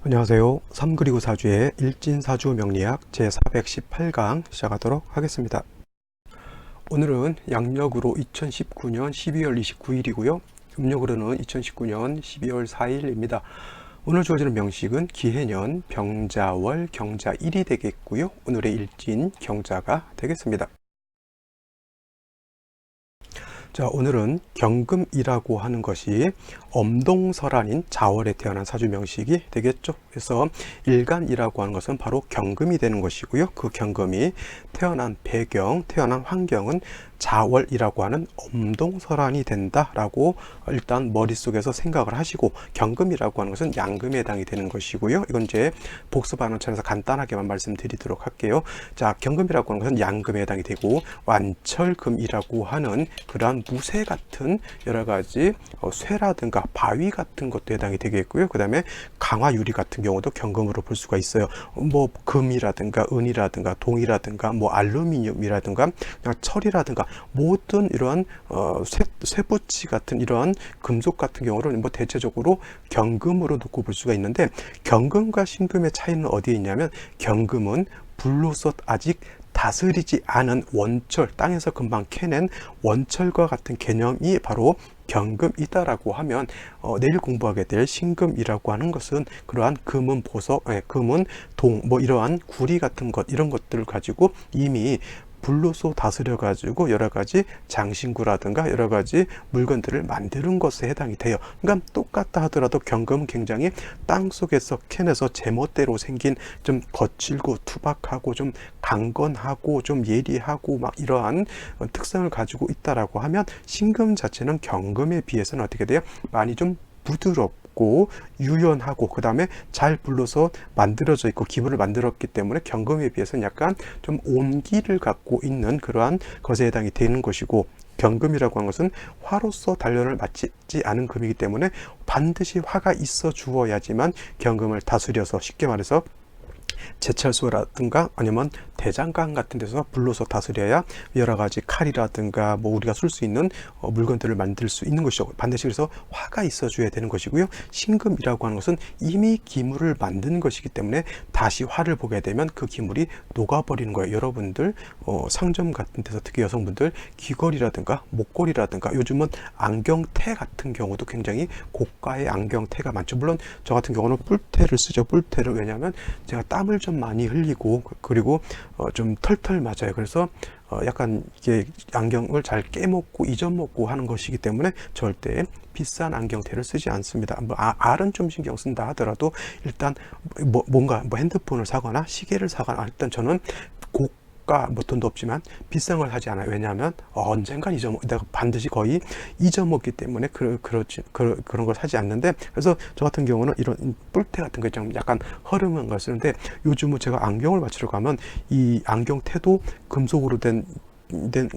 안녕하세요. 3 그리고 4주의 일진사주 명리학 제418강 시작하도록 하겠습니다. 오늘은 양력으로 2019년 12월 29일이고요. 음력으로는 2019년 12월 4일입니다. 오늘 주어지는 명식은 기해년 병자월 경자일이 되겠고요. 오늘의 일진 경자가 되겠습니다. 자, 오늘은 경금이라고 하는 것이 엄동설한인 자월에 태어난 사주 명식이 되겠죠. 그래서 일간이라고 하는 것은 바로 경금이 되는 것이고요. 그 경금이 태어난 배경, 태어난 환경은 자월이라고 하는 엄동설한이 된다라고 일단 머릿속에서 생각을 하시고, 경금이라고 하는 것은 양금에 해당이 되는 것이고요. 이건 이제 복습하는 차원에서 간단하게만 말씀드리도록 할게요. 자, 경금이라고 하는 것은 양금에 해당이 되고, 완철금이라고 하는 그러한 무쇠 같은 여러 가지 쇠라든가 바위 같은 것도 해당이 되겠고요. 그 다음에 강화유리 같은 경우도 경금으로 볼 수가 있어요. 뭐 금이라든가 은이라든가 동이라든가 뭐 알루미늄이라든가 그냥 철이라든가 모든 이러한 쇠붙이 같은 이러한 금속 같은 경우는 뭐 대체적으로 경금으로 놓고 볼 수가 있는데, 경금과 신금의 차이는 어디에 있냐면, 경금은 불로서 아직 다스리지 않은 원철, 땅에서 금방 캐낸 원철과 같은 개념이 바로 경금이다라고 하면, 내일 공부하게 될 신금이라고 하는 것은 그러한 금은 보석, 금은 동, 뭐 이러한 구리 같은 것, 이런 것들을 가지고 이미 불로소 다스려 가지고 여러 가지 장신구라든가 여러 가지 물건들을 만드는 것에 해당이 돼요. 그러니까 똑같다 하더라도 경금은 굉장히 땅 속에서 캐내서 제멋대로 생긴 좀 거칠고 투박하고 좀 강건하고 좀 예리하고 막 이러한 특성을 가지고 있다라고 하면, 신금 자체는 경금에 비해서는 어떻게 돼요? 많이 좀 부드럽고 유연하고 그 다음에 잘 불러서 만들어져 있고 기물을 만들었기 때문에 경금에 비해서는 약간 좀 온기를 갖고 있는 그러한 것에 해당이 되는 것이고, 경금이라고 하는 것은 화로서 단련을 마치지 않은 금이기 때문에 반드시 화가 있어 주어야지만 경금을 다스려서, 쉽게 말해서 제철소라든가 아니면 대장간 같은 데서 불로서 다스려야 여러 가지 칼이라든가 뭐 우리가 쓸 수 있는 물건들을 만들 수 있는 것이죠. 반드시 그래서 화가 있어줘야 되는 것이고요. 신금이라고 하는 것은 이미 기물을 만든 것이기 때문에 다시 화를 보게 되면 그 기물이 녹아버리는 거예요. 여러분들 상점 같은 데서 특히 여성분들 귀걸이라든가 목걸이라든가 요즘은 안경테 같은 경우도 굉장히 고가의 안경테가 많죠. 물론 저 같은 경우는 뿔테를 쓰죠. 뿔테를. 왜냐하면 제가 땀을 좀 많이 흘리고 그리고 좀 털털 맞아요. 그래서 약간 이게 안경을 잘 깨먹고 잊어먹고 하는 것이기 때문에 절대 비싼 안경테를 쓰지 않습니다. 뭐 알은 좀 신경 쓴다 하더라도 일단 뭔가 뭐 핸드폰을 사거나 시계를 사거나, 일단 저는 뭐 돈도 없지만 비싼 걸 사지 않아요. 왜냐하면 언젠간 내가 반드시 거의 잊어먹기 때문에 그런 걸 사지 않는데, 그래서 저 같은 경우는 이런 뿔테 같은 거 좀 약간 허름한 걸 쓰는데, 요즘은 제가 안경을 맞추러 가면 이 안경테도 금속으로 된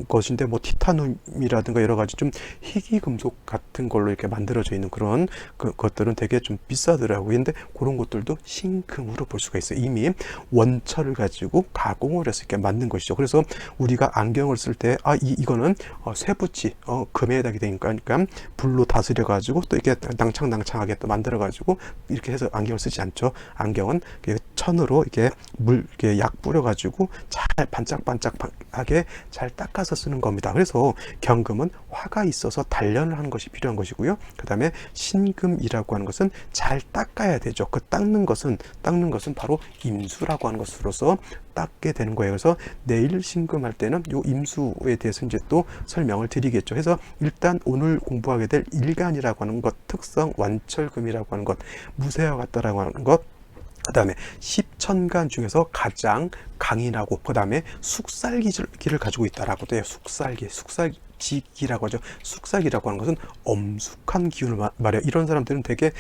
것인데, 뭐 티타늄이라든가 여러 가지 좀 희귀 금속 같은 걸로 이렇게 만들어져 있는 그런 것들은 되게 좀 비싸더라고요. 근데 그런 것들도 신금으로 볼 수가 있어요. 이미 원철을 가지고 가공을 해서 이렇게 만든 것이죠. 그래서 우리가 안경을 쓸 때 이거는 쇠붙이 금에 해당이 되니까, 그러니까 불로 다스려 가지고 또 이렇게 낭창낭창하게 또 만들어 가지고 이렇게 해서 안경을 쓰지 않죠. 안경은 천으로 이렇게 이렇게 약 뿌려 가지고 잘 반짝반짝하게 잘 닦아서 쓰는 겁니다. 그래서 경금은 화가 있어서 단련을 하는 것이 필요한 것이고요. 그 다음에 신금이라고 하는 것은 잘 닦아야 되죠. 그 닦는 것은 바로 임수라고 하는 것으로서 닦게 되는 거예요. 그래서 내일 신금할 때는 요 임수에 대해서 이제 또 설명을 드리겠죠. 그래서 일단 오늘 공부하게 될 일간이라고 하는 것, 특성 완철금이라고 하는 것, 무쇠와 같다라고 하는 것, 그 다음에 십천간 중에서 가장 강인하고 그 다음에 숙살기를 가지고 있다라고 돼요. 숙살기라고 하죠. 숙살기라고 하는 것은 엄숙한 기운을 말해요. 이런 사람들은 되게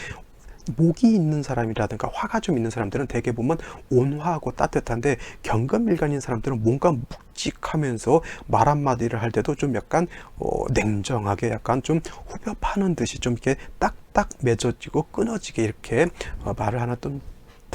목이 있는 사람이라든가 화가 좀 있는 사람들은 대개 보면 온화하고 따뜻한데, 경금일간인 사람들은 뭔가 묵직하면서 말 한마디를 할 때도 좀 약간 냉정하게 약간 좀 후벼 파는 듯이 좀 이렇게 딱딱 맺어지고 끊어지게 이렇게 말을 하나 좀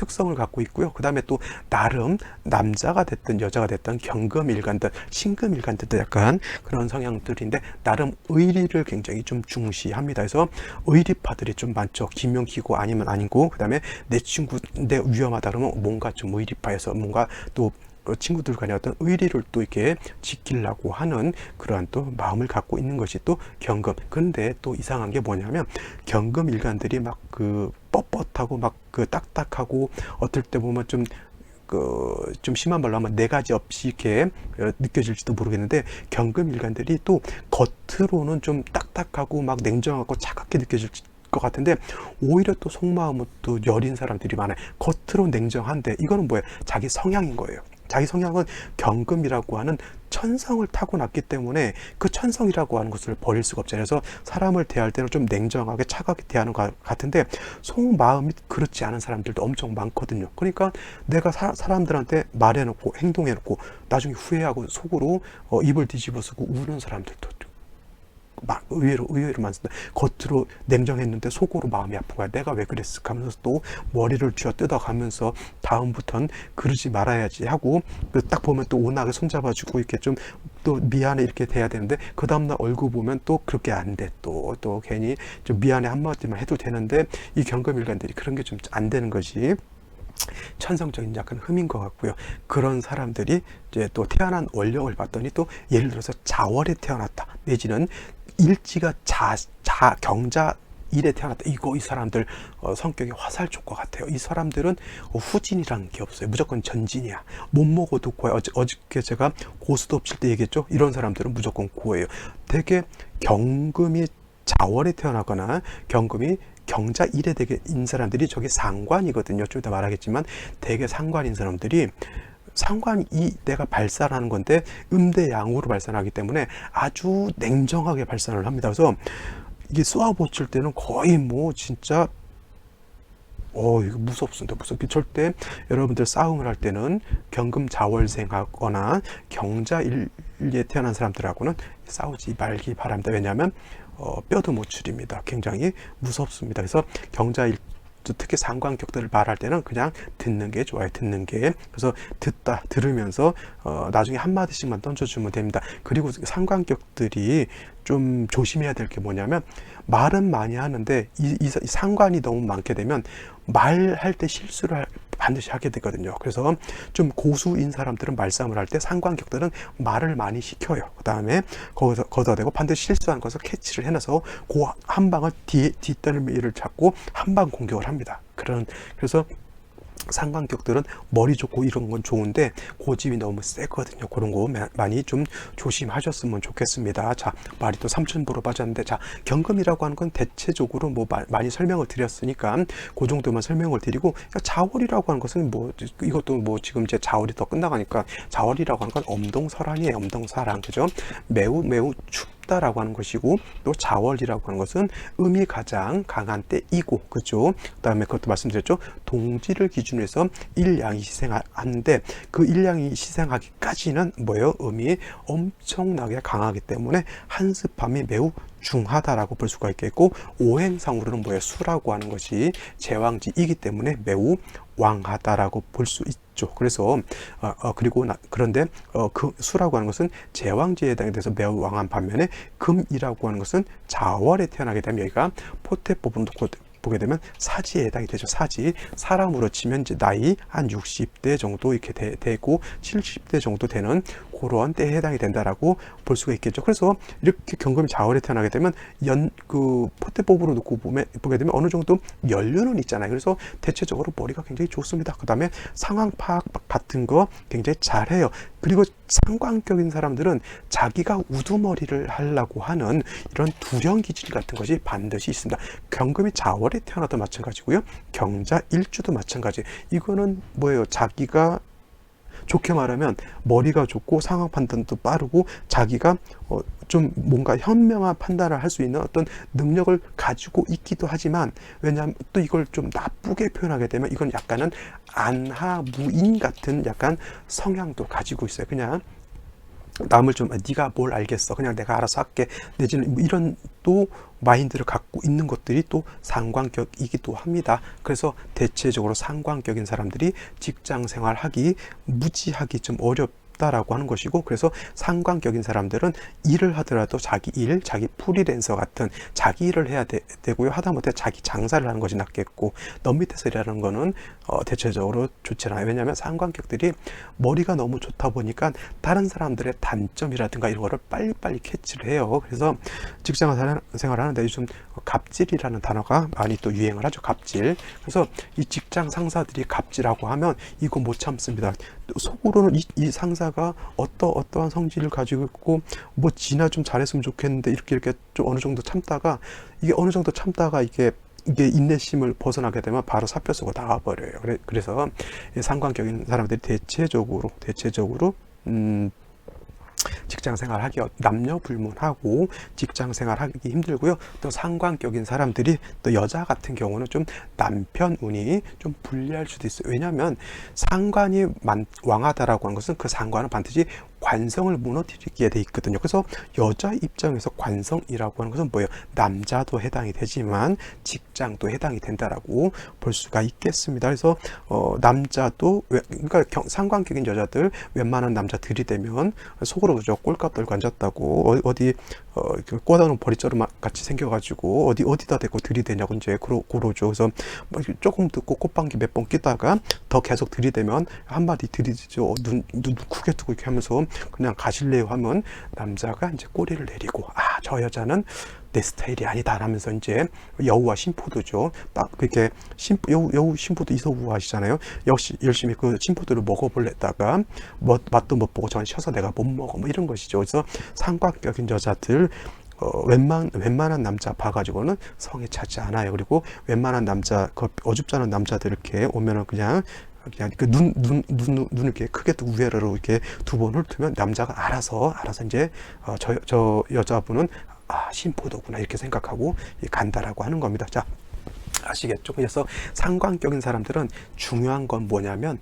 특성을 갖고 있고요. 그 다음에 또 나름 남자가 됐든 여자가 됐든 경금일간들, 신금일간들도 약간 그런 성향들인데 나름 의리를 굉장히 좀 중시합니다. 그래서 의리파들이 좀 많죠. 기명키고 아니면 아니고, 그 다음에 내 친구인데 위험하다 그러면 뭔가 좀 의리파에서 뭔가 또 친구들 간의 어떤 의리를 또 이렇게 지키려고 하는 그러한 또 마음을 갖고 있는 것이 또 경금. 근데 또 이상한 게 뭐냐면 경금 일간들이 막 그 뻣뻣하고 막 그 딱딱하고 어떨 때 보면 좀 심한 말로 하면 네 가지 없이 이렇게 느껴질지도 모르겠는데 경금 일간들이 또 겉으로는 좀 딱딱하고 막 냉정하고 차갑게 느껴질 것 같은데 오히려 또 속마음은 또 여린 사람들이 많아요. 겉으로 냉정한데 이거는 뭐예요? 자기 성향인 거예요. 자기 성향은 경금이라고 하는 천성을 타고났기 때문에 그 천성이라고 하는 것을 버릴 수가 없잖아요. 그래서 사람을 대할 때는 좀 냉정하게 차갑게 대하는 것 같은데 속마음이 그렇지 않은 사람들도 엄청 많거든요. 그러니까 내가 사람들한테 말해놓고 행동해놓고 나중에 후회하고 속으로 입을 뒤집어 쓰고 우는 사람들도 의외로 많습니다. 겉으로 냉정했는데 속으로 마음이 아픈 거야. 내가 왜 그랬을까 하면서 또 머리를 쥐어 뜯어가면서 다음부턴 그러지 말아야지 하고 딱 보면 또 온화하게 손잡아주고 이렇게 좀 또 미안해 이렇게 돼야 되는데 그 다음날 얼굴 보면 또 그렇게 안 돼. 또 괜히 좀 미안해 한마디만 해도 되는데 이 경금일간들이 그런 게 좀 안 되는 것이 천성적인 약간 흠인 것 같고요. 그런 사람들이 이제 또 태어난 원령을 봤더니 또 예를 들어서 자월에 태어났다 내지는 일지가 경자 일에 태어났다. 이 사람들 성격이 화살촉과 같아요. 이 사람들은 후진이라는 게 없어요. 무조건 전진이야. 못 먹어도 고야. 어저께 제가 고수도 칠 때 얘기했죠. 이런 사람들은 무조건 고예요. 되게 경금이 자월에 태어나거나 경금이 경자 일에 되게 인 사람들이 저게 상관이거든요. 좀 이따 말하겠지만 되게 상관인 사람들이 상관이 내가 발산하는 건데 음대양으로 발산하기 때문에 아주 냉정하게 발산을 합니다. 그래서 이게 쏘아붙일 때는 거의 뭐 진짜 이거 무섭습니다. 절대 여러분들 싸움을 할 때는 경금 자월생하거나 경자일에 태어난 사람들하고는 싸우지 말기 바랍니다. 왜냐하면 뼈도 못 추립니다. 굉장히 무섭습니다. 그래서 경자일 특히 상관격들을 말할 때는 그냥 듣는 게 좋아요. 듣는 게. 그래서 들으면서 나중에 한마디씩만 던져주면 됩니다. 그리고 상관격들이 좀 조심해야 될 게 뭐냐면 말은 많이 하는데 이 상관이 너무 많게 되면 말할 때 실수를 반드시 하게 되거든요. 그래서 좀 고수인 사람들은 말싸움을 할 때 상관격들은 말을 많이 시켜요. 그 다음에 거기다 대고 반드시 실수한 것을 캐치를 해놔서 그 한 방을 뒷덜미를 잡고 한 방 공격을 합니다. 그래서 상관격들은 머리 좋고 이런 건 좋은데 고집이 너무 세거든요. 그런 거 많이 좀 조심하셨으면 좋겠습니다. 자, 말이 또 삼천부로 빠졌는데, 자, 경금이라고 하는 건 대체적으로 뭐 많이 설명을 드렸으니까 그 정도만 설명을 드리고, 자월이라고 하는 것은 뭐 이것도 뭐 지금 이제 자월이 더 끝나가니까 자월이라고 하는 건 엄동설한이에요. 엄동설한. 그죠? 매우 춥다라고 하는 것이고, 또 자월이라고 하는 것은 음이 가장 강한 때이고, 그죠? 그 다음에 그것도 말씀드렸죠. 동지를 기준으로 해서 일양이 시생하는데 그 일양이 시생하기까지는 뭐예요? 음이 엄청나게 강하기 때문에 한습함이 매우 중하다라고 볼 수가 있겠고, 오행상으로는 뭐예요? 수라고 하는 것이 제왕지이기 때문에 매우 왕하다라고 볼 수 있죠. 그래서 그런데 그 수라고 하는 것은 제왕지에 해당돼서 매우 왕한 반면에 금이라고 하는 것은 자월에 태어나게 되면 여기가 포태법으로 보게 되면 사지에 해당이 되죠. 사람으로 치면 이제 나이 한 60대 정도 이렇게 되고 70대 정도 되는 그런 때에 해당이 된다라고 볼 수가 있겠죠. 그래서 이렇게 경금이 자월에 태어나게 되면 포태법으로 놓고 보게 되면 어느 정도 연륜은 있잖아요. 그래서 대체적으로 머리가 굉장히 좋습니다. 그 다음에 상황 파악 같은 거 굉장히 잘해요. 그리고 상관격인 사람들은 자기가 우두머리를 하려고 하는 이런 두령 기질 같은 것이 반드시 있습니다. 경금이 자월에 태어나도 마찬가지고요. 경자 일주도 마찬가지. 이거는 뭐예요? 자기가 좋게 말하면 머리가 좋고 상황 판단도 빠르고 자기가 좀 뭔가 현명한 판단을 할 수 있는 어떤 능력을 가지고 있기도 하지만, 왜냐하면 또 이걸 좀 나쁘게 표현하게 되면 이건 약간은 안하무인 같은 약간 성향도 가지고 있어요. 그냥 남을 좀 네가 뭘 알겠어, 그냥 내가 알아서 할게, 내지는 뭐 이런 또 마인드를 갖고 있는 것들이 또 상관격이기도 합니다. 그래서 대체적으로 상관격인 사람들이 직장 생활하기 무지하기 좀 어렵다라고 하는 것이고, 그래서 상관격인 사람들은 일을 하더라도 자기 일, 자기 프리랜서 같은 자기 일을 해야 되고요. 하다못해 자기 장사를 하는 것이 낫겠고, 너 밑에서 일하는 거는 대체적으로 좋지 않아요. 왜냐하면 상관격들이 머리가 너무 좋다 보니까 다른 사람들의 단점이라든가 이런 거를 빨리빨리 캐치를 해요. 그래서 직장 생활하는데 요즘 갑질이라는 단어가 많이 또 유행을 하죠. 갑질. 그래서 이 직장 상사들이 갑질하고 하면 이거 못 참습니다. 속으로는 이 상사가 어떠한 성질을 가지고 있고 뭐 지나 좀 잘했으면 좋겠는데 이렇게 좀 어느 정도 참다가 이게 인내심을 벗어나게 되면 바로 사표 쓰고 나와버려요. 그래서 상관격인 사람들이 대체적으로 직장 생활하기 남녀 불문하고 직장 생활하기 힘들고요. 또 상관격인 사람들이 또 여자 같은 경우는 좀 남편 운이 좀 불리할 수도 있어요. 왜냐하면 상관이 왕하다라고 하는 것은 그 상관은 반드시 관성을 무너뜨리게 돼 있거든요. 그래서 여자 입장에서 관성이라고 하는 것은 뭐예요? 남자도 해당이 되지만 직장도 해당이 된다라고 볼 수가 있겠습니다. 그래서 남자도 그러니까 상관격인 여자들 웬만한 남자 들이대면 속으로 그저 꼴값 떨고 앉았다고 어디 꼬다놓은 버리자루 같이 생겨가지고 어디다 대고 들이대냐고 이제 그러죠. 그래서 조금 듣고 꽃방귀 몇 번 끼다가 더 계속 들이대면 한마디 들이대죠. 눈 크게 뜨고 이렇게 하면서 그냥 가실래요 하면 남자가 이제 꼬리를 내리고 저 여자는 내 스타일이 아니다 하면서 이제 여우와 심포도죠. 딱 그렇게 여우 심포도 이서구 하시잖아요. 역시 열심히 그 심포도를 먹어볼랬다가 맛도 못 보고 전 쉬어서 내가 못 먹어 뭐 이런 것이죠. 그래서 상관격인 여자들 웬만한 남자 봐가지고는 성에 차지 않아요. 그리고 웬만한 남자 어줍지 않은 남자들 이렇게 오면은 그냥 그 눈을 이렇게 크게 뜨고 위아래로 이렇게 두 번 훑으면 남자가 알아서 이제 저 여자분은 심포도구나 이렇게 생각하고 간다라고 하는 겁니다. 자, 아시겠죠? 그래서 상관격인 사람들은 중요한 건 뭐냐면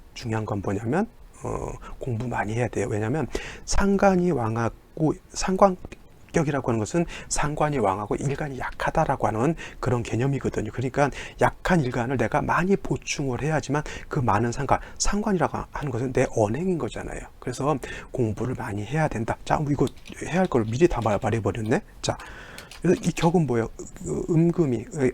공부 많이 해야 돼요. 왜냐하면 상관이 왕하고 상관격이라고 하는 것은 상관이 왕하고 일간이 약하다라고 하는 그런 개념이거든요. 그러니까 약한 일간을 내가 많이 보충을 해야지만 그 많은 상관이라고 하는 것은 내 언행인 거잖아요. 그래서 공부를 많이 해야 된다. 자, 뭐 이거 해야 할 걸 미리 다 말해버렸네. 자, 그래서 이 격은 뭐예요?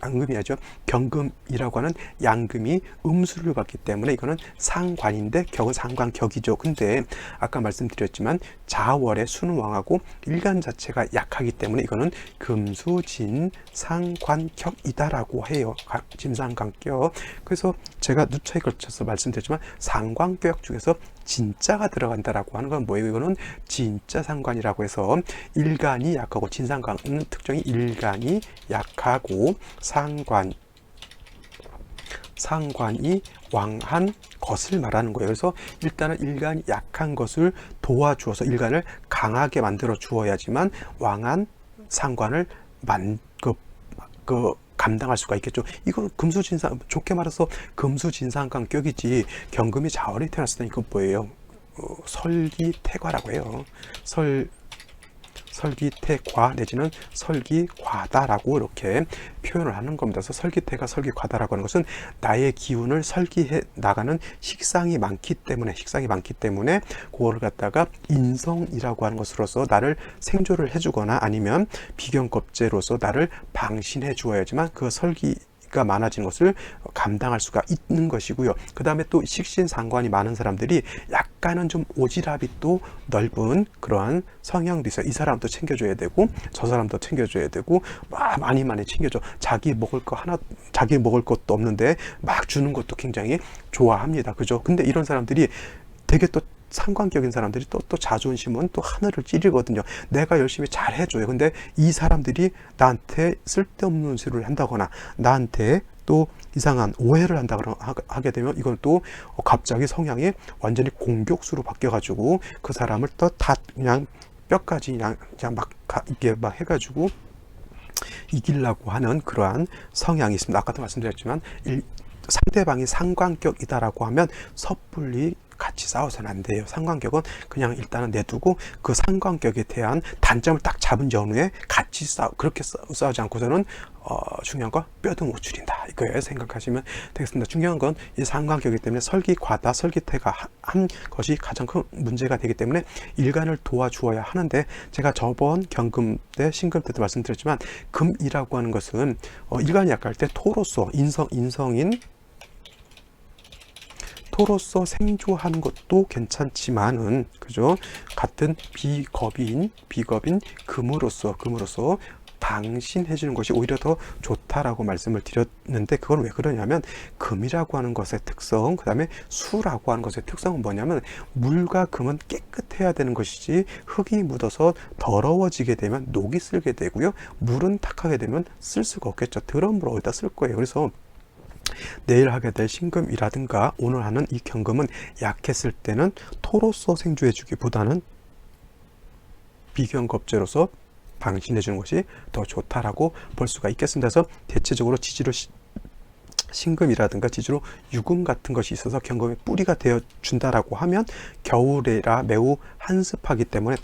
앙금이 아죠. 경금이라고 하는 양금이 음수를 받기 때문에 이거는 상관인데 격은 상관격이죠. 근데 아까 말씀드렸지만 자월의 수는 왕하고 일간 자체가 약하기 때문에 이거는 금수진 상관격이다라고 해요. 진상관격. 그래서 제가 누차에 걸쳐서 말씀드렸지만 상관격 중에서 진짜가 들어간다라고 하는 건 뭐예요? 이거는 진짜 상관이라고 해서 일간이 약하고 진상관은 특정이 일간이 약하고 상관이 왕한 것을 말하는 거예요. 그래서 일단은 일간이 약한 것을 도와주어서 일간을 강하게 만들어 주어야지만 왕한 상관을 감당할 수가 있겠죠. 이거 금수진상, 좋게 말해서 금수진상관격이지 경금이 자월이 태어났을 때 이거 뭐예요? 설기태과라고 해요. 설기태과 내지는 설기과다라고 이렇게 표현을 하는 겁니다. 그래서 설기태가 설기과다라고 하는 것은 나의 기운을 설기해 나가는 식상이 많기 때문에 그거를 갖다가 인성이라고 하는 것으로서 나를 생조를 해주거나 아니면 비경겁제로서 나를 방신해 주어야지만 그 설기가 많아지는 것을 감당할 수가 있는 것이고요. 그 다음에 또 식신상관이 많은 사람들이 약간은 좀 오지랖이 또 넓은 그러한 성향도 있어요. 이 사람도 챙겨줘야 되고 저 사람도 챙겨줘야 되고 많이 챙겨줘. 자기 먹을 것도 없는데 막 주는 것도 굉장히 좋아합니다. 그죠? 근데 이런 사람들이 되게 또 상관격인 사람들이 또 자존심은 또 하늘을 찌르거든요. 내가 열심히 잘 해줘요. 근데 이 사람들이 나한테 쓸데없는 소리를 한다거나 나한테 또 이상한 오해를 한다거나 하게 되면 이건 또 갑자기 성향이 완전히 공격수로 바뀌어가지고 그 사람을 또 다 그냥 뼈까지 그냥 막 이렇게 막 해가지고 이기려고 하는 그러한 성향이 있습니다. 아까도 말씀드렸지만 상대방이 상관격이다라고 하면 섣불리 같이 같이 싸워서는 안 돼요. 상관격은 그냥 일단은 내두고 그 상관격에 대한 단점을 딱 잡은 전후에 같이 그렇게 싸우지 않고서는 중요한 건 뼈도 못 추린다. 이거에 생각하시면 되겠습니다. 중요한 건 이 상관격이기 때문에 설기과다 설기태가 한 것이 가장 큰 문제가 되기 때문에 일간을 도와주어야 하는데, 제가 저번 경금 때 신금 때도 말씀드렸지만 금이라고 하는 것은 일간이 약할 때 토로서 인성인 토로서 생조하는 것도 괜찮지만은, 그죠? 같은 비겁인 금으로서 방신해 주는 것이 오히려 더 좋다라고 말씀을 드렸는데, 그건 왜 그러냐면 금이라고 하는 것의 특성, 그 다음에 수라고 하는 것의 특성은 뭐냐면 물과 금은 깨끗해야 되는 것이지, 흙이 묻어서 더러워지게 되면 녹이 쓸게 되고요, 물은 탁하게 되면 쓸 수가 없겠죠. 더러운 어디다 쓸 거예요. 그래서 내일 하게 될 신금이라든가 오늘 하는 이 경금은 약했을 때는 토로서 생주해 주기보다는 비경겁제로서 방신해 주는 것이 더 좋다라고 볼 수가 있겠습니다. 그래서 대체적으로 지지로 신금이라든가 지지로 유금 같은 것이 있어서 경금의 뿌리가 되어 준다라고 하면, 겨울이라 매우 한습하기 때문에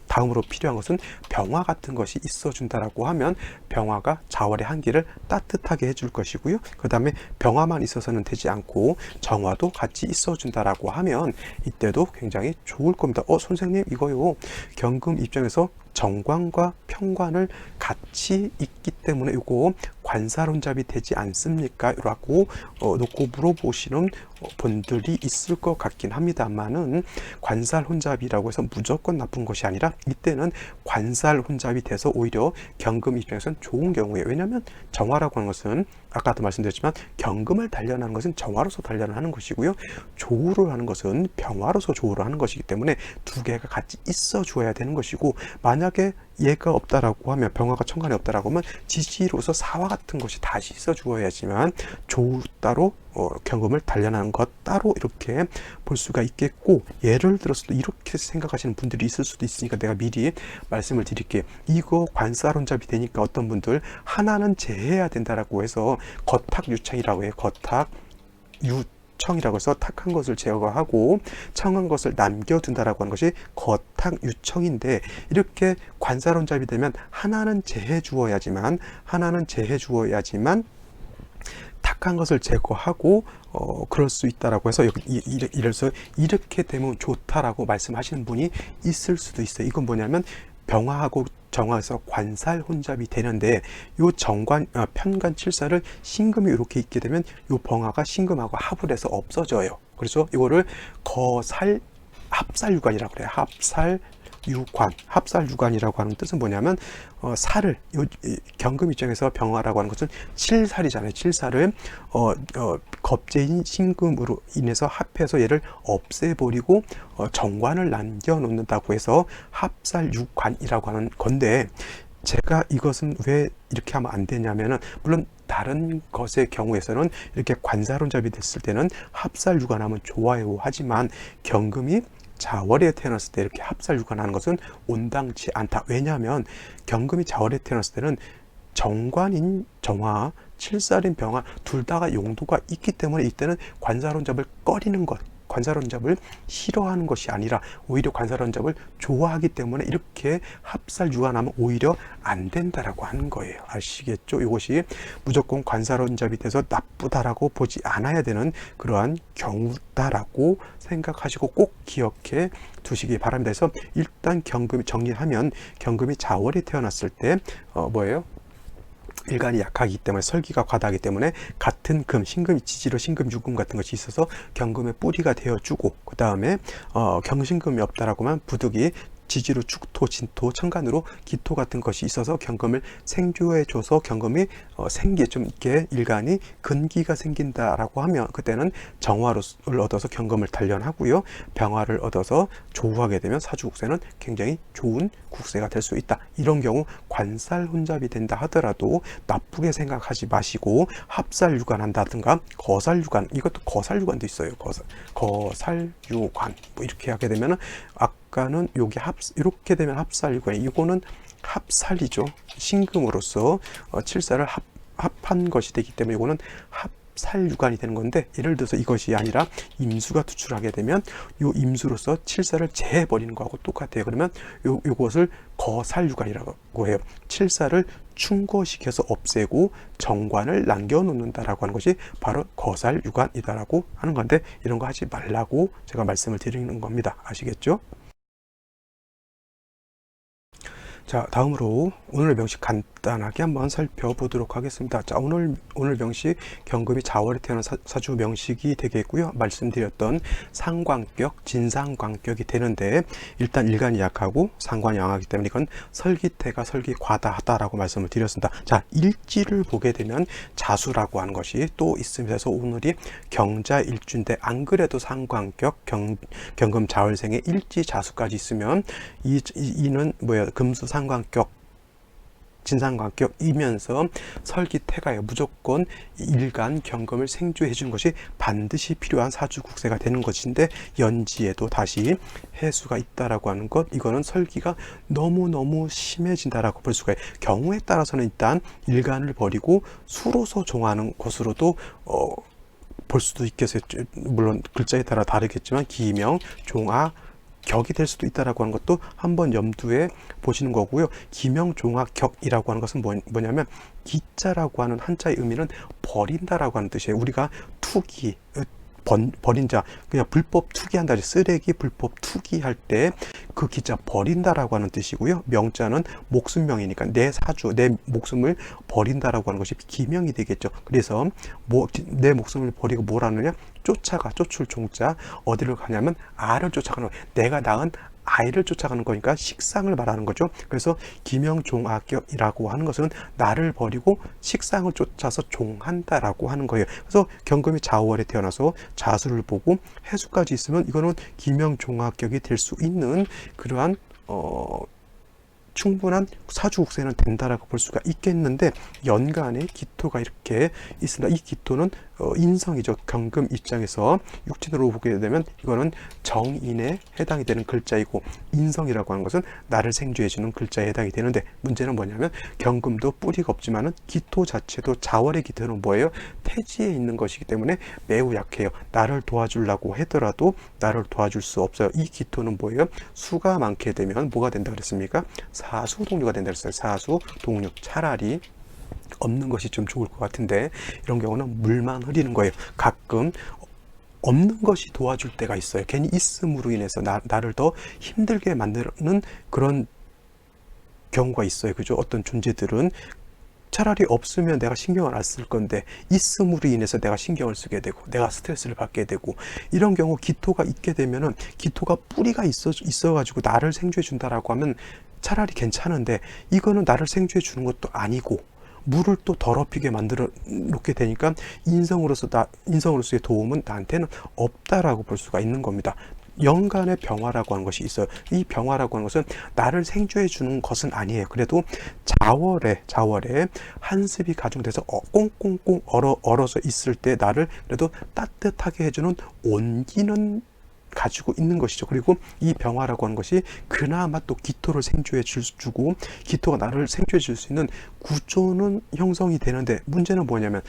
다음으로 필요한 것은 병화 같은 것이 있어 준다라고 하면, 병화가 자월의 한기를 따뜻하게 해줄 것이고요. 그 다음에 병화만 있어서는 되지 않고 정화도 같이 있어 준다라고 하면 이때도 굉장히 좋을 겁니다. 선생님, 이거요, 경금 입장에서 정관과 편관을 같이 있기 때문에 이거 관살혼잡이 되지 않습니까? 라고 놓고 물어보시는 분들이 있을 것 같긴 합니다만은, 관살혼잡이라고 해서 무조건 나쁜 것이 아니라 이때는 관살혼잡이 돼서 오히려 경금 입장에서는 좋은 경우예요. 왜냐하면 정화라고 하는 것은 아까도 말씀드렸지만 경금을 단련하는 것은 정화로서 단련을 하는 것이고요, 조우를 하는 것은 병화로서 조우를 하는 것이기 때문에 두 개가 같이 있어 줘야 되는 것이고, 만약에 얘가 없다라고 하면, 병화가 천간에 없다라고 하면 지지로서 사화 같은 것이 다시 있어 주어야지만 조우 따로 경금을 단련하는 것 따로 이렇게 볼 수가 있겠고, 예를 들어서 이렇게 생각하시는 분들이 있을 수도 있으니까 내가 미리 말씀을 드릴게요. 이거 관살혼잡이 되니까 어떤 분들 하나는 제해야 된다라고 해서 거탁유청이라고 해요. 거탁유청이라고 해서 탁한 것을 제거하고 청한 것을 남겨둔다라고 하는 것이 거탁유청인데, 이렇게 관살혼잡이 되면 하나는 제해 주어야지만 탁한 것을 제거하고 그럴 수 있다라고 해서 이래서 이렇게 되면 좋다라고 말씀하시는 분이 있을 수도 있어요. 이건 뭐냐면 병화하고 정화에서 관살 혼잡이 되는데, 요 편관 칠사를 신금이 이렇게 있게 되면 요 병화가 신금하고 합을 해서 없어져요. 그래서 이거를 합살유관이라고 그래요. 합살유관이라고 하는 뜻은 뭐냐면 살을, 경금 입장에서 병화라고 하는 것은 칠살이잖아요. 칠살을 겁재인 신금으로 인해서 합해서 얘를 없애버리고 정관을 남겨놓는다고 해서 합살유관이라고 하는 건데, 제가 이것은 왜 이렇게 하면 안 되냐면은, 물론 다른 것의 경우에서는 이렇게 관살혼잡이 됐을 때는 합살유관하면 좋아요. 하지만 경금이 자월에 태어났을 때 이렇게 합살유관하는 것은 온당치 않다. 왜냐하면 경금이 자월에 태어났을 때는 정관인 정화, 칠살인 병화 둘 다가 용도가 있기 때문에 이때는 관살혼잡을 꺼리는 것, 관살혼잡을 싫어하는 것이 아니라 오히려 관살혼잡을 좋아하기 때문에 이렇게 합살유관하면 오히려 안 된다라고 하는 거예요. 아시겠죠? 이것이 무조건 관살혼잡이 돼서 나쁘다라고 보지 않아야 되는 그러한 경우다라고 생각하시고 꼭 기억해 두시기 바랍니다. 그래서 일단 경금이 정리하면, 경금이 자월에 태어났을 때 뭐예요? 일간이 약하기 때문에, 설기가 과다하기 때문에 같은 금, 신금이 지지로 신금, 유금 같은 것이 있어서 경금의 뿌리가 되어주고, 그 다음에 경신금이 없다라고 하면 부득이 지지로 축토, 진토, 천간으로 기토 같은 것이 있어서 경금을 생조해줘서 경금이 좀 이렇게 일간이 근기가 생긴다라고 하면 그때는 정화를 얻어서 경금을 단련하고요, 병화를 얻어서 조우하게 되면 사주국세는 굉장히 좋은 국세가 될 수 있다. 이런 경우 관살혼잡이 된다 하더라도 나쁘게 생각하지 마시고 합살유관 한다든가 거살유관, 이것도 거살유관도 있어요. 거살유관 뭐 이렇게 하게 되면은, 아까는 여기 이렇게 되면 합살유관, 이거는 합살이죠. 신금으로서 칠사를 합한 것이 되기 때문에 이거는 살유관이 되는 건데, 예를 들어서 이것이 아니라 임수가 투출하게 되면 요 임수로서 칠사를 제해버리는 거하고 똑같아요. 그러면 요것을 거살유관이라고 해요. 칠사를 충고시켜서 없애고 정관을 남겨놓는다라고 하는 것이 바로 거살유관이다라고 하는 건데, 이런 거 하지 말라고 제가 말씀을 드리는 겁니다. 아시겠죠? 자, 다음으로 오늘 명식 간단하게 한번 살펴보도록 하겠습니다. 자, 오늘 명식 경금이 자월에 태어난 사주 명식이 되겠고요. 말씀드렸던 상관격, 진상관격이 되는데, 일단 일간이 약하고 상관이 양하기 때문에 이건 설기태가 설기과다하다라고 말씀을 드렸습니다. 자, 일지를 보게 되면 자수라고 하는 것이 또 있으면서 오늘이 경자일주인데, 안 그래도 상관격, 경금 자월생의 일지 자수까지 있으면 이는 뭐야, 금수 상관격, 진상관격이면서 설기태가요. 무조건 일간 경금을 생주해 주는 것이 반드시 필요한 사주국세가 되는 것인데, 연지에도 다시 해수가 있다라고 하는 것, 이거는 설기가 너무너무 심해진다라고 볼 수가 있어요. 경우에 따라서는 일단 일간을 버리고 수로서 종하는 것으로도 볼 수도 있겠어요. 물론 글자에 따라 다르겠지만 기명, 종하, 격이 될 수도 있다라고 하는 것도 한번 염두에 보시는 거고요. 기명종합격이라고 하는 것은 뭐냐면, 기자라고 하는 한자의 의미는 버린다라고 하는 뜻이에요. 우리가 투기, 버린 자, 그냥 불법 투기한다, 쓰레기 불법 투기할 때 그 기자 버린다라고 하는 뜻이고요. 명자는 목숨명이니까 내 사주, 내 목숨을 버린다라고 하는 것이 기명이 되겠죠. 그래서 내 목숨을 버리고 뭘 하느냐? 쫓아가, 쫓을 종자, 어디를 가냐면 알을 쫓아가는 거예요. 내가 낳은 아이를 쫓아가는 거니까 식상을 말하는 거죠. 그래서 기명종합격이라고 하는 것은 나를 버리고 식상을 쫓아서 종한다라고 하는 거예요. 그래서 경금이 자월에 태어나서 자수를 보고 해수까지 있으면 이거는 기명종합격이 될 수 있는 그러한 충분한 사주국세는 된다라고 볼 수가 있겠는데, 연간에 기토가 이렇게 있습니다. 이 기토는 인성이죠. 경금 입장에서 육진으로 보게 되면 이거는 정인에 해당이 되는 글자이고, 인성이라고 하는 것은 나를 생주해주는 글자에 해당이 되는데, 문제는 뭐냐면 경금도 뿌리가 없지만은 기토 자체도 자월의 기토는 뭐예요? 태지에 있는 것이기 때문에 매우 약해요. 나를 도와주려고 하더라도 나를 도와줄 수 없어요. 이 기토는 뭐예요? 수가 많게 되면 뭐가 된다 그랬습니까? 사수동류가 된다 그랬어요. 사수동류. 차라리 없는 것이 좀 좋을 것 같은데, 이런 경우는 물만 흐리는 거예요. 가끔 없는 것이 도와줄 때가 있어요. 괜히 있음으로 인해서 나를 더 힘들게 만드는 그런 경우가 있어요. 그죠? 어떤 존재들은 차라리 없으면 내가 신경을 안 쓸 건데 있음으로 인해서 내가 신경을 쓰게 되고 내가 스트레스를 받게 되고, 이런 경우 기토가 있게 되면은, 기토가 뿌리가 있어가지고 나를 생주해 준다라고 하면 차라리 괜찮은데, 이거는 나를 생주해 주는 것도 아니고 물을 또 더럽히게 만들어 놓게 되니까 인성으로서의 도움은 나한테는 없다라고 볼 수가 있는 겁니다. 연간의 병화라고 하는 것이 있어요. 이 병화라고 하는 것은 나를 생주해 주는 것은 아니에요. 그래도 자월에 한습이 가중돼서 꽁꽁꽁 얼어서 있을 때 나를 그래도 따뜻하게 해주는 온기는 가지고 있는 것이죠. 그리고 이 병화라고 하는 것이 그나마 또 기토를 생주해 주고, 기토가 나를 생주해 줄 수 있는 구조는 형성이 되는데, 문제는 뭐냐면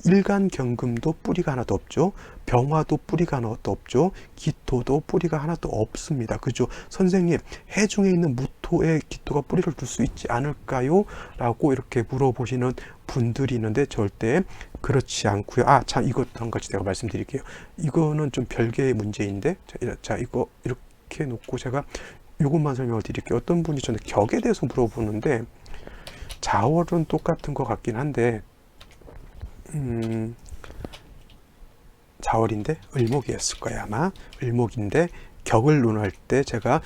일간 경금도 뿌리가 하나도 없죠. 병화도 뿌리가 하나도 없죠. 기토도 뿌리가 하나도 없습니다. 그죠? 선생님, 해중에 있는 무토에 기토가 뿌리를 둘 수 있지 않을까요? 라고 이렇게 물어보시는 분들이 있는데, 절대 그렇지 않고요. 참, 이것 한 가지 제가 말씀드릴게요. 이거는 좀 별개의 문제인데, 자, 이거 이렇게 놓고 제가 이것만 설명을 드릴게요. 어떤 분이 저한테 격에 대해서 물어보는데, 자월은 똑같은 것 같긴 한데, 자월인데 을목이었을 거예요. 아마 을목인데 격을 논할 때 제가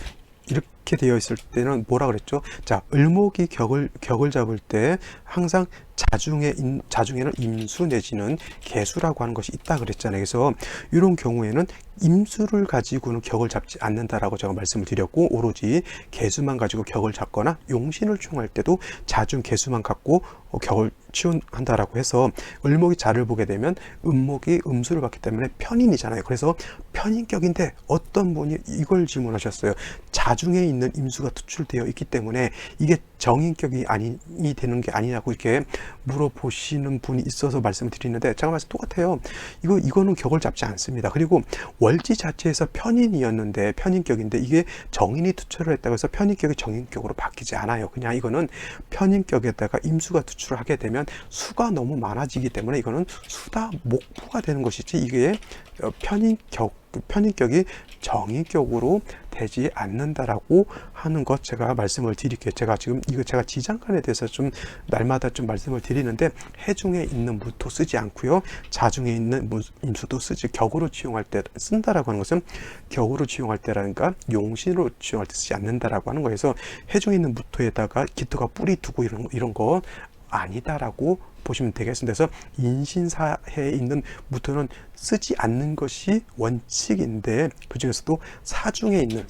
이렇게 되어 있을 때는 뭐라 그랬죠? 자, 을목이 격을 잡을 때 항상 자중에는 임수 내지는 개수라고 하는 것이 있다 그랬잖아요. 그래서 이런 경우에는 임수를 가지고는 격을 잡지 않는다라고 제가 말씀을 드렸고, 오로지 개수만 가지고 격을 잡거나 용신을 충할 때도 자중 개수만 갖고 격을 치운한다라고 해서, 을목이 자를 보게 되면 음목이 음수를 받기 때문에 편인이잖아요. 그래서 편인격인데 어떤 분이 이걸 질문하셨어요. 자중에 있는 임수가 투출되어 있기 때문에 이게 정인격이 아니 되는 게 아니냐고 이렇게 물어보시는 분이 있어서 말씀을 드리는데, 제가 말씀 똑같아요. 이거는 격을 잡지 않습니다. 그리고 월지 자체에서 편인이었는데, 편인격인데 이게 정인이 투출을 했다고 해서 편인격이 정인격으로 바뀌지 않아요. 그냥 이거는 편인격에다가 임수가 투출을 하게 되면 수가 너무 많아지기 때문에 이거는 수다 목부가 되는 것이지, 이게 편인격이 정인격으로 되지 않는다라고 하는 것, 제가 말씀을 드릴게요. 제가 지금 제가 지장간에 대해서 좀 날마다 좀 말씀을 드리는데, 해중에 있는 무토 쓰지 않고요, 자중에 있는 임수도 쓰지, 격으로 지용할 때 쓴다라고 하는 것은 격으로 지용할 때라든가 용신으로 지용할 때 쓰지 않는다라고 하는 거에서, 해중에 있는 무토에다가 기토가 뿌리 두고 이런 거 아니다라고 보시면 되겠습니다. 그래서 인신사해에 있는 무토는 쓰지 않는 것이 원칙인데, 그 중에서도 사중에 있는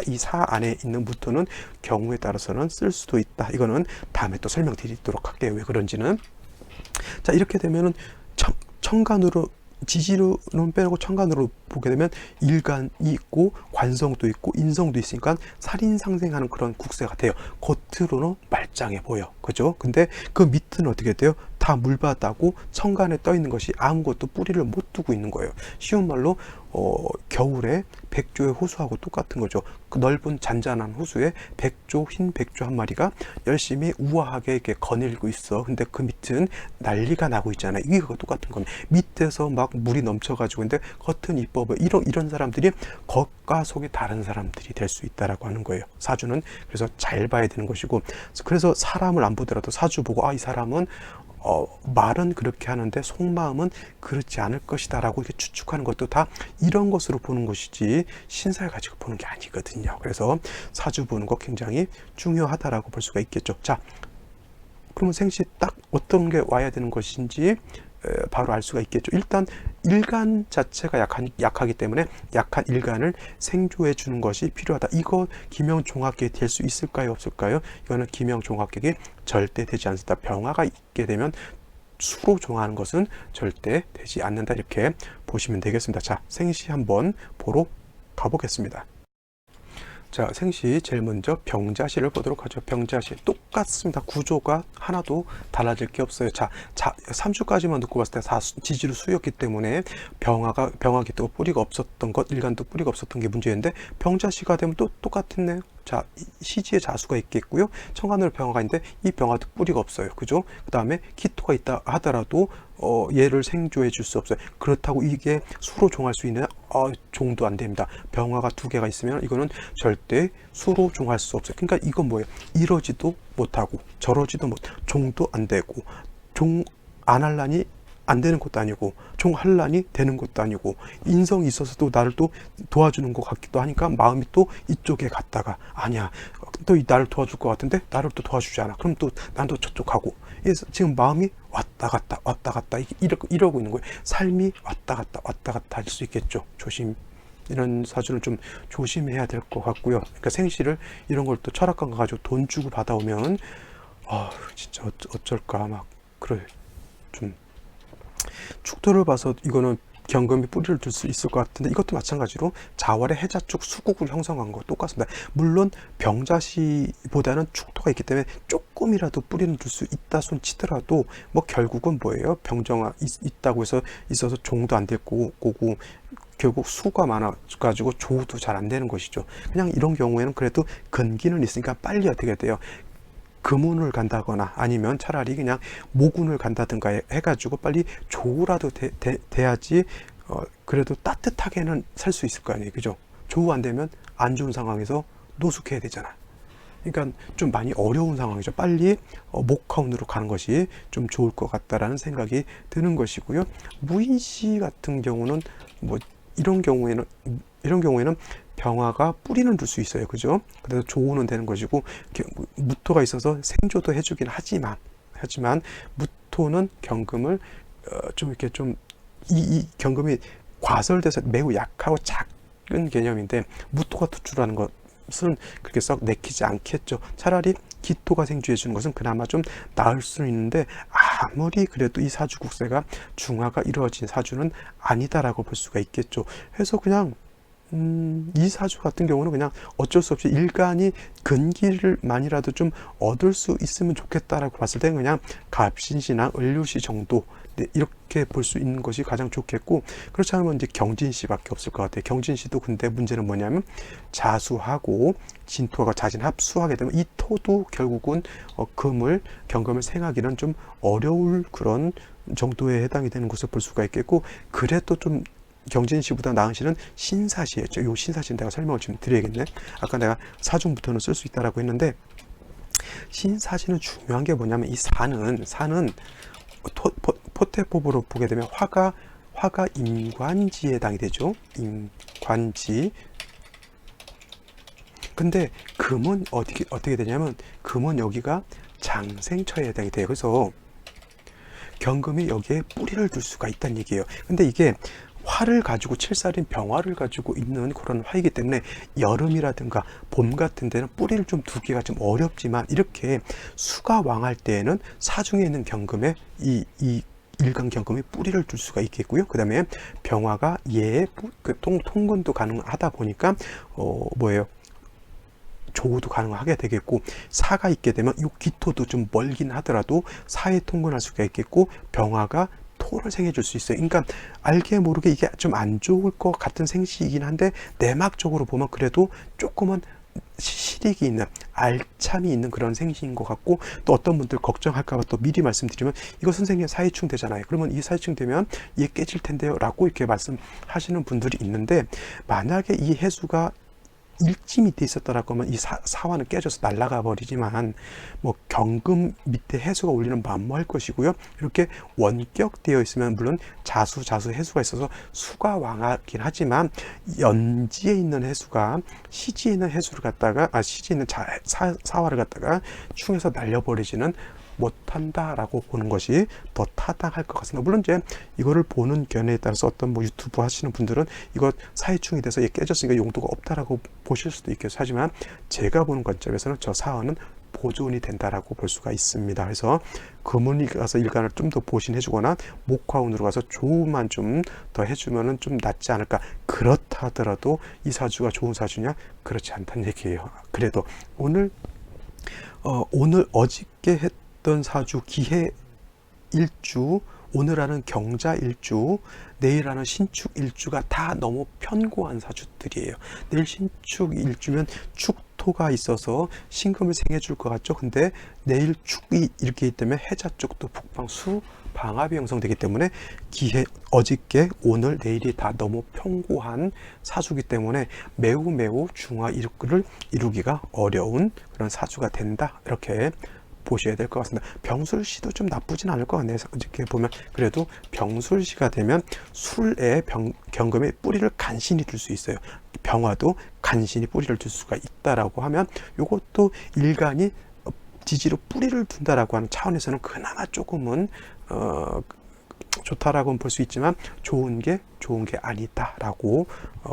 이 사 안에 있는 무토는 경우에 따라서는 쓸 수도 있다. 이거는 다음에 또 설명드리도록 할게요. 왜 그런지는. 자, 이렇게 되면은 천간으로, 지지로는 빼고 천간으로 보게 되면 일간이 있고 관성도 있고 인성도 있으니까 살인상생하는 그런 국세가 돼요. 겉으로는 말짱해 보여, 그죠? 근데 그 밑은 어떻게 돼요? 다 물바다고 천간에 떠 있는 것이 아무것도 뿌리를 못 두고 있는 거예요. 쉬운 말로 겨울에 백조의 호수하고 똑같은 거죠. 그 넓은 잔잔한 호수에 흰 백조 한 마리가 열심히 우아하게 이렇게 거닐고 있어. 근데 그 밑은 난리가 나고 있잖아요. 이게 똑같은 겁니다. 밑에서 막 물이 넘쳐가지고, 근데 겉은 이뻐 보여. 이런 사람들이 겉과 속이 다른 사람들이 될 수 있다라고 하는 거예요. 사주는 그래서 잘 봐야 되는 것이고, 그래서 사람을 안 보더라도 사주 보고, 이 사람은 말은 그렇게 하는데 속마음은 그렇지 않을 것이다 라고 이렇게 추측하는 것도 다 이런 것으로 보는 것이지, 신사를 가지고 보는 게 아니거든요. 그래서 사주 보는 거 굉장히 중요하다라고 볼 수가 있겠죠. 자, 그러면 생시 딱 어떤 게 와야 되는 것인지 바로 알 수가 있겠죠. 일단 일간 자체가 약하기 때문에 약한 일간을 생조해 주는 것이 필요하다. 이거 기명종합격이 될 수 있을까요, 없을까요? 이거는 기명종합격이 절대 되지 않습니다. 병화가 있게 되면 수로 종하는 것은 절대 되지 않는다, 이렇게 보시면 되겠습니다. 자, 생시 한번 보러 가보겠습니다. 자, 생시 제일 먼저 병자시를 보도록 하죠. 병자시 똑같습니다. 구조가 하나도 달라질 게 없어요. 자, 3주까지만 놓고 봤을 때 지지로 수였기 때문에 병화기 또 뿌리가 없었던 것, 일간도 뿌리가 없었던 게 문제였는데, 병자시가 되면 또 똑같았네요. 자, 시지에 자수가 있겠고요, 천간으로 병화가 있는데 이 병화도 뿌리가 없어요, 그죠? 그 다음에 기토가 있다 하더라도 얘를 생조해 줄 수 없어요. 그렇다고 이게 수로 종할 수 있는 종도 안 됩니다. 병화가 2개가 있으면 이거는 절대 수로 종할 수 없어요. 그러니까 이건 뭐예요? 이러지도 못하고 저러지도 종도 안 되고, 종 안 할라니 안 되는 것도 아니고, 종 할라니 되는 것도 아니고, 인성이 있어서도 나를 또 도와주는 것 같기도 하니까 마음이 또 이쪽에 갔다가, 아니야, 또 나를 도와줄 것 같은데 나를 또 도와주지 않아. 그럼 또 난도 저쪽 가고. 그래서 지금 마음이 왔다 갔다 이러고 있는 거예요. 삶이 왔다 갔다 할 수 있겠죠. 이런 사주는 좀 조심해야 될 것 같고요. 그러니까 생시를 이런 걸 또 철학관 가가지고 돈 주고 받아오면 진짜 어쩔까 막 그래. 좀 축토를 봐서 이거는 경금이 뿌리를 둘 수 있을 것 같은데, 이것도 마찬가지로 자월의 해자축 수국을 형성한 거 똑같습니다. 물론 병자시보다는 축토가 있기 때문에 조금이라도 뿌리는 둘 수 있다 손 치더라도, 뭐 결국은 뭐예요? 병정화 있다고 해서 있어서 종도 안 될 거고, 결국 수가 많아가지고 조도 잘 안 되는 것이죠. 그냥 이런 경우에는 그래도 근기는 있으니까 빨리 어떻게 돼요? 금운을 간다거나 아니면 차라리 그냥 모군을 간다든가 해가지고 빨리 조우라도 돼야지 그래도 따뜻하게는 살 수 있을 거 아니에요, 그죠? 조우 안 되면 안 좋은 상황에서 노숙해야 되잖아. 그러니까 좀 많이 어려운 상황이죠. 빨리 목화운으로 가는 것이 좀 좋을 것 같다라는 생각이 드는 것이고요. 무인시 같은 경우는 뭐 이런 경우에는 병화가 뿌리는 둘 수 있어요, 그죠? 그래서 조우는 되는 것이고, 무토가 있어서 생조도 해주긴 하지만 무토는 경금을 좀 이렇게 좀 이 경금이 과설돼서 매우 약하고 작은 개념인데, 무토가 투출하는 것은 그렇게 썩 내키지 않겠죠. 차라리 기토가 생주해 주는 것은 그나마 좀 나을 수는 있는데, 아무리 그래도 이 사주 국세가 중화가 이루어진 사주는 아니다라고 볼 수가 있겠죠. 그래서 그냥 이 사주 같은 경우는 그냥 어쩔 수 없이 일간이 근기를만이라도 좀 얻을 수 있으면 좋겠다라고 봤을 때 그냥 갑신시나 을류시 정도, 네, 이렇게 볼 수 있는 것이 가장 좋겠고, 그렇지 않으면 이제 경진시밖에 없을 것 같아요. 경진시도 근데 문제는 뭐냐면 자수하고 진토가 자진 합수하게 되면 이 토도 결국은 금을 경금을 생하기는 좀 어려울 그런 정도에 해당이 되는 것을 볼 수가 있겠고, 그래도 좀 경진시보다 나은 시는 신사시였죠. 이 신사시는 내가 설명을 좀 드려야겠네. 아까 내가 사중부터는 쓸 수 있다라고 했는데, 신사시는 중요한 게 뭐냐면 이 사는 포태법으로 보게 되면 화가 임관지에 해당이 되죠. 임관지. 근데 금은 어떻게 되냐면 금은 여기가 장생처에 해당이 돼요. 그래서 경금이 여기에 뿌리를 둘 수가 있다는 얘기예요. 근데 이게 화를 가지고 칠살인 병화를 가지고 있는 그런 화이기 때문에 여름이라든가 봄 같은 데는 뿌리를 좀 두기가 좀 어렵지만, 이렇게 수가 왕할 때에는 사중에 있는 경금에 이 일간 경금이 뿌리를 둘 수가 있겠고요. 그 다음에 병화가 얘의 통근도 가능하다 보니까 조우도 가능하게 되겠고, 사가 있게 되면 이 기토도 좀 멀긴 하더라도 사에 통근할 수가 있겠고, 병화가 토를 생해줄 수 있어요. 그러니까 알게 모르게 이게 좀 안 좋을 것 같은 생시이긴 한데 내막적으로 보면 그래도 조금은 실익이 있는, 알참이 있는 그런 생시인 것 같고, 또 어떤 분들 걱정할까봐 또 미리 말씀드리면, 이거 선생님 사회충 되잖아요. 그러면 이 사회충 되면 얘 깨질 텐데요 라고 이렇게 말씀하시는 분들이 있는데, 만약에 이 해수가 일지 밑에 있었다라고 하면 이 사화는 깨져서 날아가 버리지만, 뭐 경금 밑에 해수가 올리는 만무할 것이고요. 이렇게 원격되어 있으면 물론 자수 해수가 있어서 수가 왕하긴 하지만, 연지에 있는 해수가 시지에 있는 해수를 갖다가 시지에 있는 사화를 갖다가 충에서 날려버리지는 못한다라고 보는 것이 더 타당할 것 같습니다. 물론 이제 이거를 보는 견해에 따라서 어떤 뭐 유튜브 하시는 분들은 이거 사회충이 돼서 깨졌으니까 용도가 없다라고 보실 수도 있겠어요. 하지만 제가 보는 관점에서는 저 사화는 보존이 된다라고 볼 수가 있습니다. 그래서 금운이 가서 일간을 좀 더 보신해주거나 목화운으로 가서 조우만 좀 더 해주면은 좀 낫지 않을까. 그렇다 하더라도 이 사주가 좋은 사주냐? 그렇지 않다는 얘기예요. 그래도 오늘 어저께 했던 사주 기해 일주, 오늘 하는 경자 일주, 내일 하는 신축 일주가 다 너무 편고한 사주들이에요. 내일 신축 일주면 축토가 있어서 신금을 생해줄 것 같죠. 근데 내일 축이 이렇게 있기 때문에 해자 쪽도 북방수 방합이 형성되기 때문에 어저께 오늘 내일이 다 너무 편고한 사주기 때문에 매우 중화 일구를 이루기가 어려운 그런 사주가 된다, 이렇게 보셔야 될 것 같습니다. 병술시도 좀 나쁘진 않을 것 같네요. 이렇게 보면 그래도 병술시가 되면 술에 경금에 뿌리를 간신히 둘 수 있어요. 병화도 간신히 뿌리를 둘 수가 있다라고 하면, 이것도 일간이 지지로 뿌리를 둔다라고 하는 차원에서는 그나마 조금은 좋다라고는 볼 수 있지만 좋은 게 아니다라고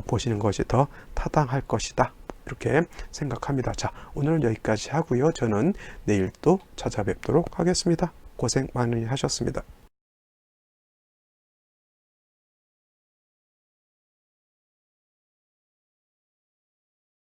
보시는 것이 더 타당할 것이다, 이렇게 생각합니다. 자, 오늘은 여기까지 하고요. 저는 내일 또 찾아뵙도록 하겠습니다. 고생 많이 하셨습니다.